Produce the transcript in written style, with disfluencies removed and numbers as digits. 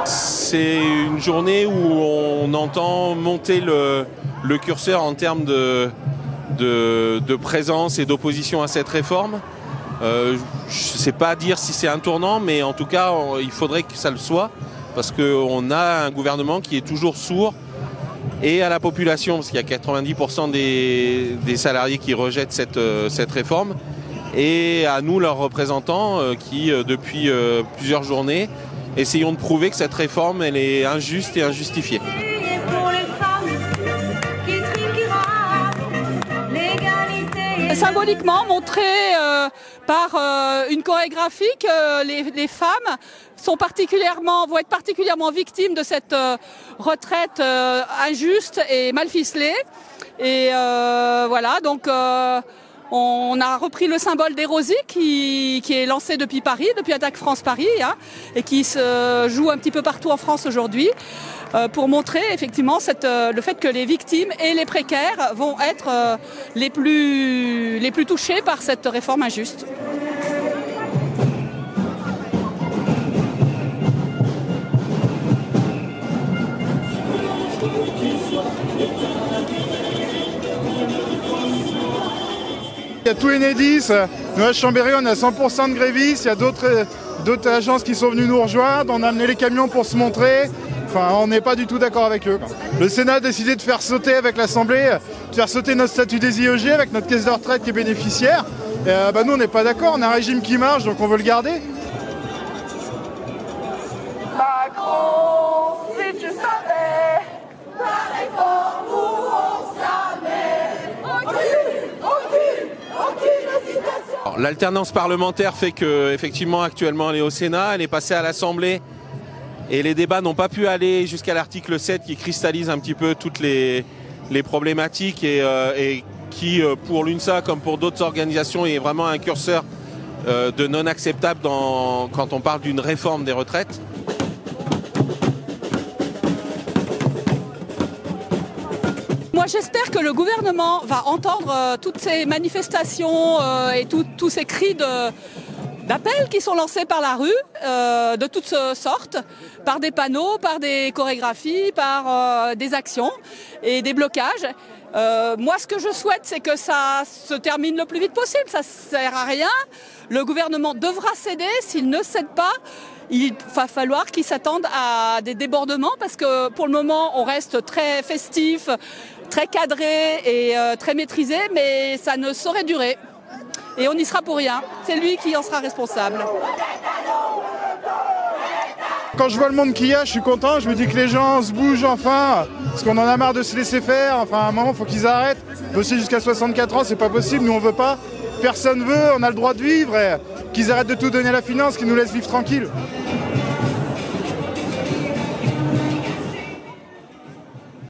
C'est une journée où on entend monter le curseur en termes de présence et d'opposition à cette réforme. Je ne sais pas dire si c'est un tournant, mais en tout cas, il faudrait que ça le soit, parce qu'on a un gouvernement qui est toujours sourd et à la population, parce qu'il y a 90% des salariés qui rejettent cette réforme, et à nous, leurs représentants, qui, depuis plusieurs journées, essayons de prouver que cette réforme, elle est injuste et injustifiée. Symboliquement montré par une chorégraphie que les femmes vont être particulièrement victimes de cette retraite injuste et mal ficelée. Et voilà, donc on a repris le symbole des rosiers qui est lancé depuis Paris, depuis Attaque France Paris, hein, et qui se joue un petit peu partout en France aujourd'hui, pour montrer effectivement le fait que les victimes et les précaires vont être les plus touchés par cette réforme injuste. Il y a tout Enedis, nous à Chambéry on a 100% de grévistes, il y a d'autres agences qui sont venues nous rejoindre, on a amené les camions pour se montrer, enfin on n'est pas du tout d'accord avec eux. Le Sénat a décidé de faire sauter avec l'Assemblée, de faire sauter notre statut des IEG avec notre caisse de retraite qui est bénéficiaire. Et, nous on n'est pas d'accord, on a un régime qui marche donc on veut le garder. Macron, si tu savais, la réforme où on L'alternance parlementaire fait que, effectivement, actuellement, elle est au Sénat, elle est passée à l'Assemblée et les débats n'ont pas pu aller jusqu'à l'article 7 qui cristallise un petit peu toutes les problématiques et qui, pour l'UNSA comme pour d'autres organisations, est vraiment un curseur de non acceptable quand on parle d'une réforme des retraites. Moi j'espère que le gouvernement va entendre toutes ces manifestations et tous ces cris d'appel qui sont lancés par la rue, de toutes sortes, par des panneaux, par des chorégraphies, par des actions et des blocages. Moi ce que je souhaite c'est que ça se termine le plus vite possible, ça ne sert à rien. Le gouvernement devra céder, s'il ne cède pas, il va falloir qu'ils s'attendent à des débordements parce que pour le moment on reste très festif, très cadré et très maîtrisé, mais ça ne saurait durer. Et on n'y sera pour rien. C'est lui qui en sera responsable. Quand je vois le monde qu'il y a, je suis content. Je me dis que les gens se bougent enfin, parce qu'on en a marre de se laisser faire. Enfin, à un moment, il faut qu'ils arrêtent. Bosser jusqu'à 64 ans, c'est pas possible. Nous, on veut pas. Personne veut. On a le droit de vivre. Et qu'ils arrêtent de tout donner à la finance, qu'ils nous laissent vivre tranquille.